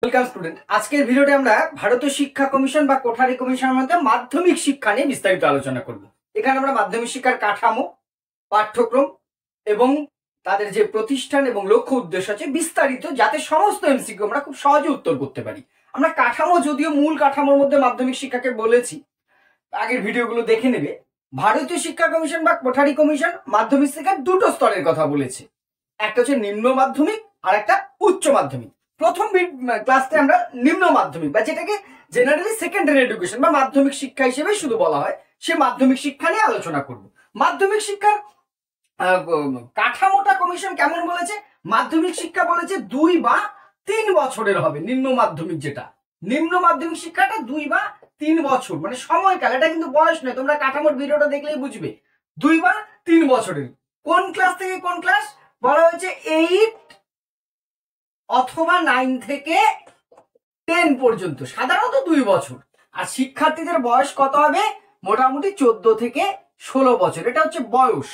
Welcome student. আজকের ভিডিওতে আমরা ভারতীয় শিক্ষা কমিশন বা কোঠারি কমিশনের মধ্যে মাধ্যমিক শিক্ষা নিয়ে বিস্তারিত আলোচনা করব। এখানে আমরা মাধ্যমিক শিক্ষার কাঠামো, পাঠ্যক্রম এবং তাদের যে প্রতিষ্ঠান এবং লক্ষ্য উদ্দেশ্য আছে বিস্তারিত, যাতে সমস্ত এমসিকিউ আমরা খুব সহজে উত্তর করতে পারি। আমরা কাঠামো, যদিও মূল কাঠামোর মধ্যে মাধ্যমিক শিক্ষাকে বলেছি, আগের ভিডিওগুলো দেখে নেবে। ভারতীয় শিক্ষা কমিশন বা কোঠারি কমিশন মাধ্যমিক শিক্ষার দুটো স্তরের কথা বলেছে, একটা হচ্ছে নিম্ন মাধ্যমিক আর একটা উচ্চ মাধ্যমিক। প্রথম ক্লাসে আমরা নিম্ন মাধ্যমিক বা যেটাকে জেনারেলি সেকেন্ডারি এডুকেশন বা মাধ্যমিক শিক্ষা হিসেবে শুধু বলা হয়, সে মাধ্যমিক শিক্ষা নিয়ে আলোচনা করব। মাধ্যমিক শিক্ষার কাঠামোটা কমিশন কেমন বলেছে? মাধ্যমিক শিক্ষা বলেছে 2 বা 3 বছরের হবে। নিম্ন মাধ্যমিক যেটা, নিম্ন মাধ্যমিক শিক্ষাটা 2 বা 3 বছর, মানে সময়কাল, এটা কিন্তু বয়স নয়। তোমরা কাঠামোর ভিডিওটা দেখলেই বুঝবে। 2 বা 3 বছরের। কোন ক্লাস থেকে কোন ক্লাস বলা হয়েছে? 8 অথবা 9 থেকে 10 পর্যন্ত, সাধারণত 2 বছর। আর শিক্ষার্থীদের বয়স কত হবে? মোটামুটি 14 থেকে 16 বছর, এটা হচ্ছে বয়স।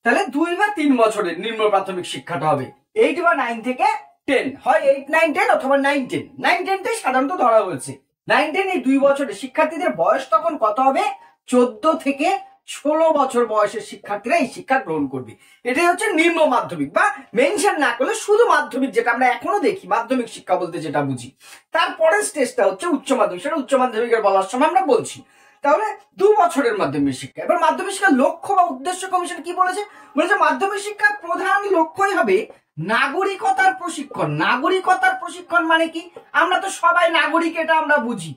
তাহলে 2 বা 3 বছরের নিম্ন প্রাথমিক শিক্ষাটা হবে। 8 বা 9 থেকে 10, হয় 8, 9, 10 অথবা 9, 10। 9, 10টাই সাধারণত ধরা হয়েছে। 9, 10 এই 2 বছরের শিক্ষার্থীদের বয়স তখন কত হবে? 14 থেকে 16 বছর বয়সের শিক্ষার্থীরা এই শিক্ষা গ্রহণ করবে। এটাই হচ্ছে নিম্ন মাধ্যমিক, বা মেনশন না করলে শুধু মাধ্যমিক, যেটা আমরা এখনো দেখি মাধ্যমিক শিক্ষা বলতে যেটা বুঝি। তারপরের স্টেজটা হচ্ছে উচ্চ মাধ্যমিক, সেটা উচ্চ মাধ্যমিকের বলার সময় আমরা বলছি। তাহলে 2 বছরের মাধ্যমিক শিক্ষা। এবার মাধ্যমিক শিক্ষার লক্ষ্য বা উদ্দেশ্য কমিশন কি বলেছে? বলেছে মাধ্যমিক শিক্ষার প্রধান লক্ষ্যই হবে নাগরিকতার প্রশিক্ষণ। নাগরিকতার প্রশিক্ষণ মানে কি? আমরা তো সবাই নাগরিক, এটা আমরা বুঝি।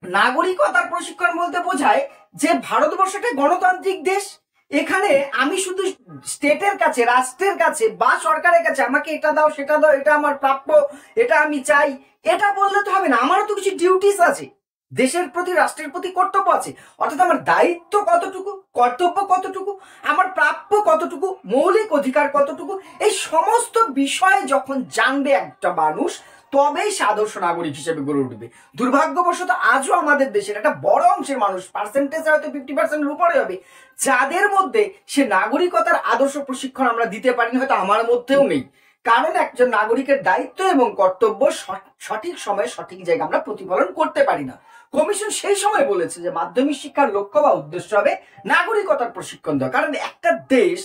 নাগরিকতার প্রশিক্ষণ বলতে বোঝায় যে ভারতবর্ষ একটা গণতান্ত্রিক দেশ। এখানে আমি শুধু স্টেটের কাছে, রাষ্ট্রের কাছে বা সরকারের কাছে আমাকে এটা দাও সেটা দাও, এটা আমার প্রাপ্য, এটা আমি চাই, এটা বললে তো হবে না। আমারও তো কিছু ডিউটিস আছে, দেশের প্রতি, রাষ্ট্রের প্রতি কর্তব্য আছে। অর্থাৎ আমার দায়িত্ব কতটুকু, কর্তব্য কতটুকু, আমার প্রাপ্য কতটুকু, মৌলিক অধিকার কতটুকু, এই সমস্ত বিষয়ে যখন জানবে একটা মানুষ, তবেই সে আদর্শ নাগরিক হিসেবে গড়ে উঠবে। দুর্ভাগ্যবশত আজও আমাদের দেশের একটা বড় অংশের মানুষ, পার্সেন্টেজ হয়তো 50%-এর উপরে হবে, যাদের মধ্যে সে নাগরিকতার আদর্শ প্রশিক্ষণ আমরা দিতে পারিনি, হয়তো আমার মধ্যেও নেই। কারণ একজন নাগরিকের দায়িত্ব এবং কর্তব্য সঠিক সময়ে সঠিক জায়গায় আমরা প্রতিফলন করতে পারি না। কমিশন সেই সময় বলেছে যে মাধ্যমিক শিক্ষার লক্ষ্য বা উদ্দেশ্য হবে নাগরিকতার প্রশিক্ষণ দেওয়া। কারণ একটা দেশ,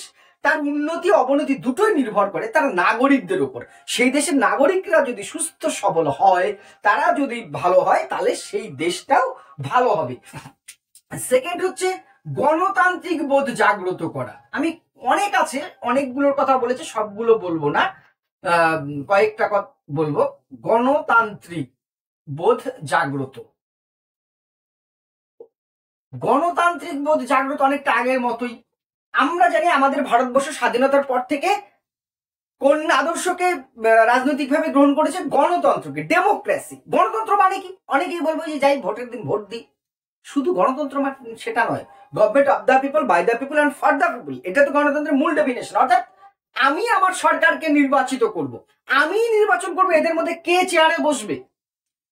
তার উন্নতি অবনতি দুটোই নির্ভর করে তার নাগরিকদের উপর। সেই দেশের নাগরিকরা যদি সুস্থ সবল হয়, তারা যদি ভালো হয়, তাহলে সেই দেশটাও ভালো হবে। সেকেন্ড হচ্ছে গণতান্ত্রিক বোধ জাগ্রত করা। আমি অনেক আছে, অনেকগুলোর কথা বলেছি, সবগুলো বলবো না, কয়েকটা কথা বলবো। গণতান্ত্রিক বোধ জাগ্রত। গণতান্ত্রিক বোধ জাগ্রত অনেকটা আগের মতোই। আমরা জানি আমাদের ভারতবর্ষ স্বাধীনতার পর থেকে কোন আদর্শকে রাজনৈতিকভাবে গ্রহণ করেছে? গণতন্ত্রকে, ডেমোক্রেসি। গণতন্ত্র মানে কি? অনেকেই বলবো যে যাই ভোটের দিন ভোট দিই। শুধু গণতন্ত্র মানে সেটা নয়। Government of the people, by the people and for the people, এটা তো গণতন্ত্রের মূল ডেফিনেশন। অর্থাৎ আমি আমার সরকারকে নির্বাচিত করব, আমি নির্বাচন করবো এদের মধ্যে কে চেয়ারে বসবে,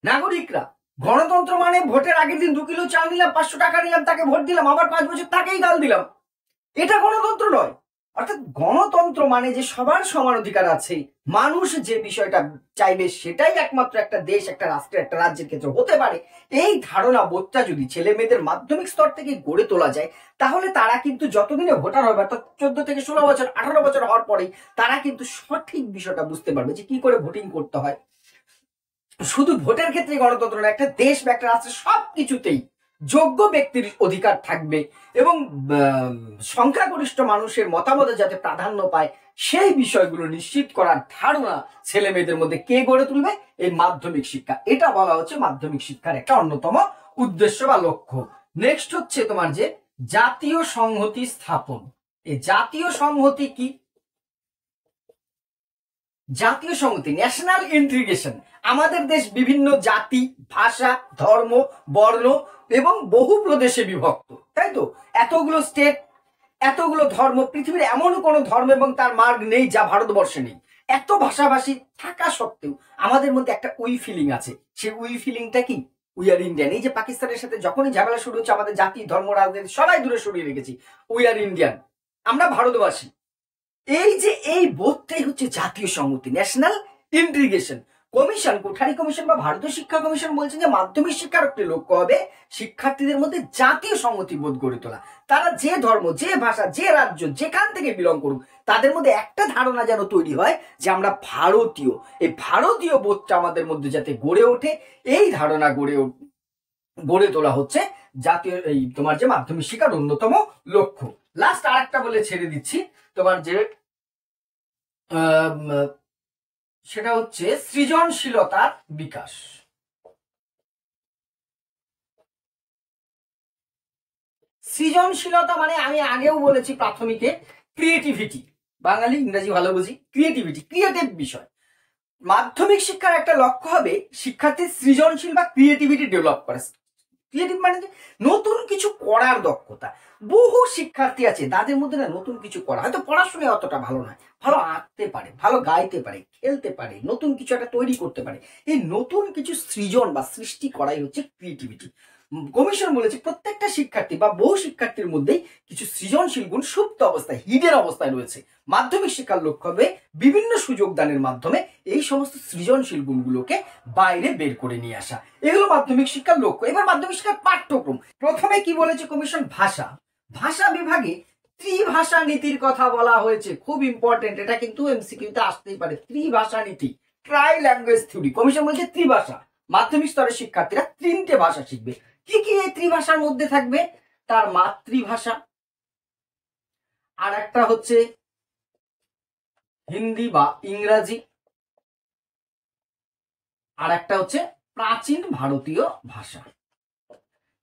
নাগরিকরা। গণতন্ত্র মানে ভোটের আগের দিন 2 কিলো চাল নিলাম, 500 টাকা নিলাম, তাকে ভোট দিলাম, আবার 5 বছর তাকেই গাল দিলাম, এটা গণতন্ত্র নয়। অর্থাৎ গণতন্ত্র মানে যে সবার সমান অধিকার আছে, মানুষ যে বিষয়টা চাইবে সেটাই একমাত্র একটা দেশ, একটা রাষ্ট্রের, একটা রাজ্যের ক্ষেত্রে হতে পারে। এই ধারণা বোধটা যদি ছেলে মেয়েদের মাধ্যমিক স্তর থেকে গড়ে তোলা যায়, তাহলে তারা কিন্তু যতদিনে ভোটার হবে, অর্থাৎ 14 থেকে 16 বছর, 18 বছর হওয়ার পরেই তারা কিন্তু সঠিক বিষয়টা বুঝতে পারবে যে কি করে ভোটিং করতে হয়। শুধু ভোটের ক্ষেত্রে গণতন্ত্র না, একটা দেশ বা একটা রাষ্ট্রের সবকিছুতেই যোগ্য ব্যক্তির অধিকার থাকবে এবং সংখ্যাগরিষ্ঠ মানুষের মতামত যাতে প্রাধান্য পায়, সেই বিষয়গুলো নিশ্চিত করার ধারণা ছেলে মেয়েদের মধ্যে কে গড়ে তুলবে? এই মাধ্যমিক শিক্ষা। এটা বলা হচ্ছে মাধ্যমিক শিক্ষার একটা অন্যতম উদ্দেশ্য বা লক্ষ্য। নেক্সট হচ্ছে তোমার যে জাতীয় সংহতি স্থাপন। এই জাতীয় সংহতি কি? জাতীয় সংহতি, ন্যাশনাল ইন্টিগ্রেশন। আমাদের দেশ বিভিন্ন জাতি, ভাষা, ধর্ম, বর্ণ এবং বহু প্রদেশে বিভক্ত, তাই তো? এতগুলো স্টেট, এতগুলো ধর্ম, পৃথিবীর এমন কোনো ধর্ম এবং তার মার্গ নেই যা ভারতবর্ষে নেই। এত ভাষাভাষী থাকা সত্ত্বেও আমাদের মধ্যে একটা উই ফিলিং আছে। সেই উই ফিলিংটা কি? We are Indian. এই যে পাকিস্তানের সাথে যখনই ঝামেলা শুরু হচ্ছে, আমাদের জাতি, ধর্ম, রাজনীতি সবাই দূরে সরিয়ে রেখেছি। উই আর ইন্ডিয়ান, আমরা ভারতবাসী। এই যে এই বোধটাই হচ্ছে জাতীয় সংহতি, national integration. Commission, Kothari commission বা ভারতীয় শিক্ষা কমিশন বলছেন যে মাধ্যমিক শিক্ষার একটি লক্ষ্য হবে শিক্ষার্থীদের মধ্যে জাতীয় সংহতিবোধ গড়ে তোলা। তারা যে ধর্ম, যে ভাষা, যে রাজ্য, যেখান থেকে বিলং করুক, তাদের মধ্যে একটা ধারণা যেন তৈরি হয় যে আমরা ভারতীয়। এই ভারতীয় বোধটা আমাদের মধ্যে যাতে গড়ে ওঠে, এই ধারণা গড়ে তোলা হচ্ছে জাতীয় এই তোমার যে মাধ্যমিক শিক্ষার অন্যতম লক্ষ্য। লাস্ট আর একটা বলে ছেড়ে দিচ্ছি, তোমার যে সেটা হচ্ছে সৃজনশীলতার বিকাশ। সৃজনশীলতা মানে আমি আগেও বলেছি প্রাথমিকে ক্রিয়েটিভিটি, বাঙালি ইংরেজি ভালো বুঝি, ক্রিয়েটিভিটি, ক্রিয়েটিভ বিষয়। মাধ্যমিক শিক্ষার একটা লক্ষ্য হবে শিক্ষার্থীর সৃজনশীল বা ক্রিয়েটিভিটি ডেভেলপ করা। ক্রিয়েটিভ মানে নতুন কিছু করার দক্ষতা। বহু শিক্ষার্থী আছে তাদের মধ্যে না নতুন কিছু করা, হয়তো পড়াশোনায় অতটা ভালো নয়, ভালো আঁকতে পারে, ভালো গাইতে পারে, খেলতে পারে, নতুন কিছু একটা তৈরি করতে পারে। এই নতুন কিছু সৃজন বা সৃষ্টি করাই হচ্ছে ক্রিয়েটিভিটি। কমিশন বলেছে প্রত্যেকটা শিক্ষার্থী বা বহু শিক্ষার্থীর মধ্যেই কিছু সৃজনশীল গুণ সুপ্ত অবস্থায়, হিডেন অবস্থায় রয়েছে। মাধ্যমিক শিক্ষার লক্ষ্য হবে বিভিন্ন সুযোগ দানের মাধ্যমে এই সমস্ত সৃজনশীল গুণগুলোকে বাইরে বের করে নিয়ে আসা। এগুলো মাধ্যমিক শিক্ষার লক্ষ্য। এবার মাধ্যমিক শিক্ষার পাঠ্যক্রম, প্রথমে কি বলেছে কমিশন? ভাষা। ভাষা বিভাগে ত্রিভাষা নীতির কথা বলা হয়েছে, খুব ইম্পর্টেন্ট, এটা কিন্তু এমসিকিউতে আসতেই পারে। ত্রিভাষা নীতি, ট্রাই ল্যাঙ্গুয়েজ থিওরি। কমিশন বলছে ত্রিভাষা, মাধ্যমিক স্তরের শিক্ষার্থীরা 3টে ভাষা শিখবে। কি কি এই ত্রিভাষার মধ্যে থাকবে? তার মাতৃভাষা, আর একটা হচ্ছে হিন্দি বা ইংরাজি, আর একটা হচ্ছে প্রাচীন ভারতীয় ভাষা।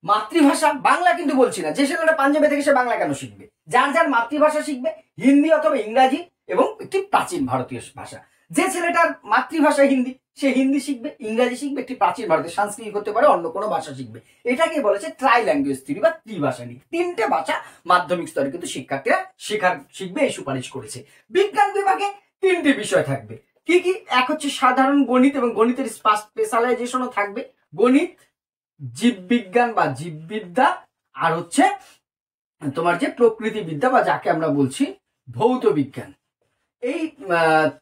মাতৃভাষা বাংলা কিন্তু বলছি না, যে ছেলেটা পাঞ্জাবে থেকে সে বাংলা কেন শিখবে? যার যার মাতৃভাষা শিখবে হিন্দি অথবা ইংরাজি এবং একটি প্রাচীন ভারতীয় ভাষা। যে ছেলেটার মাতৃভাষা হিন্দি, সে হিন্দি শিখবে, ইংরাজি শিখবে, একটি প্রাচীন ভারতীয়, সংস্কৃত হতে পারে, অন্য কোনো ভাষা শিখবে। এটাকে বলেছে ট্রাই ল্যাঙ্গুয়েজ থিওরি বা ত্রিভাষা নীতি। 3টে ভাষা মাধ্যমিক স্তরে কিন্তু শিক্ষার্থীরা শিখবে, এই সুপারিশ করেছে। বিজ্ঞান বিভাগে 3টে বিষয় থাকবে। কি কি? এক হচ্ছে সাধারণ গণিত এবং গণিতের স্পেশালাইজেশনও থাকবে, গণিত, জীববিজ্ঞান বা জীববিদ্যা, আর হচ্ছে তোমার যে প্রকৃতিবিদ্যা বা যাকে আমরা বলছি ভৌত বিজ্ঞান। এই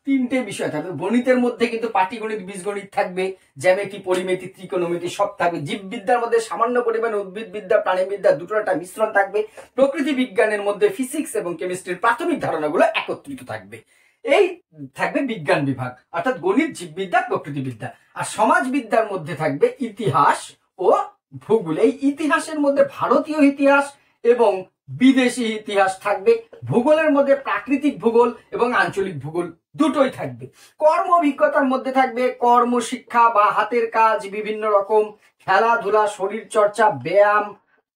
3টে বিষয় থাকবে। গণিতের মধ্যে কিন্তু পাটিগণিত, বীজগণিত থাকবে, জ্যামিতি, পরিমিতি, ত্রিকোণমিতি সব থাকবে। জীববিদ্যার মধ্যে সামান্য পরিমাণে উদ্ভিদবিদ্যা, প্রাণীবিদ্যা দুটোর একটা মিশ্রণ থাকবে। প্রকৃতি বিজ্ঞানের মধ্যে ফিজিক্স এবং কেমিস্ট্রির প্রাথমিক ধারণাগুলো একত্রিত থাকবে। এই থাকবে বিজ্ঞান বিভাগ, অর্থাৎ গণিত, জীববিদ্যা, প্রকৃতিবিদ্যা। আর সমাজবিদ্যার মধ্যে থাকবে ইতিহাস ও ভূগোল। এই ইতিহাসের মধ্যে ভারতীয় ইতিহাস এবং বিদেশি ইতিহাস থাকবে। ভূগোলের মধ্যে প্রাকৃতিক ভূগোল এবং আঞ্চলিক ভূগোল দুটোই থাকবে। কর্ম অভিজ্ঞতার মধ্যে থাকবে কর্মশিক্ষা বা হাতের কাজ, বিভিন্ন রকম খেলাধুলা, শরীর চর্চা, ব্যায়াম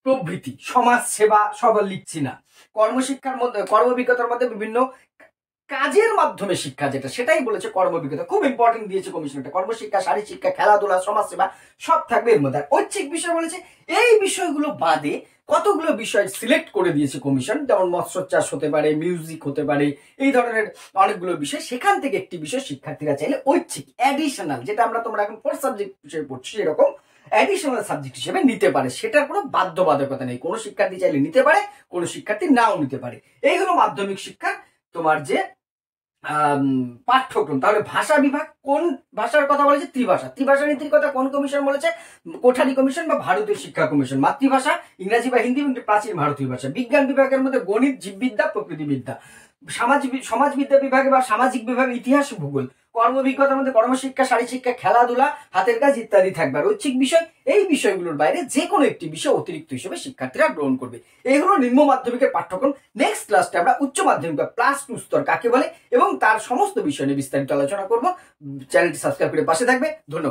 প্রভৃতি, সমাজ সেবা, সব লিখছি না। কর্মশিক্ষার মধ্যে, কর্ম অভিজ্ঞতার মধ্যে বিভিন্ন কাজের মাধ্যমে শিক্ষা, যেটা সেটাই বলেছে কর্ম অভিজ্ঞতা। খুব ইম্পর্টেন্ট দিয়েছে কমিশনটা, কর্মশিক্ষা, শারীরিক শিক্ষা, খেলাধুলা, সমাজসেবা সব থাকবে এর মধ্যে। ঐচ্ছিক বিষয় বলেছে এই বিষয়গুলো বাদে কতগুলো বিষয় সিলেক্ট করে দিয়েছে কমিশন, যেমন মৎস্য চাষ হতে পারে, মিউজিক হতে পারে, এই ধরনের অনেকগুলো বিষয়। সেখান থেকে একটি বিষয় শিক্ষার্থীরা চাইলে ঐচ্ছিক, অ্যাডিশনাল, যেটা তোমরা এখন 4 সাবজেক্ট হিসেবে পড়ছি এরকম অ্যাডিশনাল সাবজেক্ট হিসেবে নিতে পারে। সেটার কোনো বাধ্যবাধকতা নেই, কোনো শিক্ষার্থী চাইলে নিতে পারে, কোনো শিক্ষার্থী নাও নিতে পারে। এই হলো মাধ্যমিক শিক্ষার তোমার যে পাঠ্যক্রম। তাহলে ভাষা বিভাগ কোন ভাষার কথা বলেছে? ত্রিভাষা। ত্রিভাষা নীতির কথা কোন কমিশন বলেছে? কোঠারি কমিশন বা ভারতীয় শিক্ষা কমিশন। মাতৃভাষা ইংরাজি বা হিন্দি এবং প্রাচীন ভারতীয় ভাষা। বিজ্ঞান বিভাগের মধ্যে গণিত, জীববিদ্যা, প্রকৃতিবিদ্যা। সমাজবিদ্যা বিভাগে বা সামাজিক বিভাগে ইতিহাস, ভূগোল। কর্ম অভিজ্ঞতার মধ্যে কর্মশিক্ষা, শারীরিক শিক্ষা, খেলাধুলা, হাতের কাজ ইত্যাদি থাকবে। আর ঐচ্ছিক বিষয়, এই বিষয়গুলোর বাইরে যে কোনো একটি বিষয় অতিরিক্ত হিসেবে শিক্ষার্থীরা গ্রহণ করবে। এই হলো নিম্ন মাধ্যমিকের পাঠ্যক্রম। নেক্সট ক্লাসে আমরা উচ্চ মাধ্যমিক বা +2 স্তর কাকে বলে এবং তার সমস্ত বিষয় নিয়ে বিস্তারিত আলোচনা করব। চ্যানেলটি সাবস্ক্রাইব করে পাশে থাকবে। ধন্যবাদ।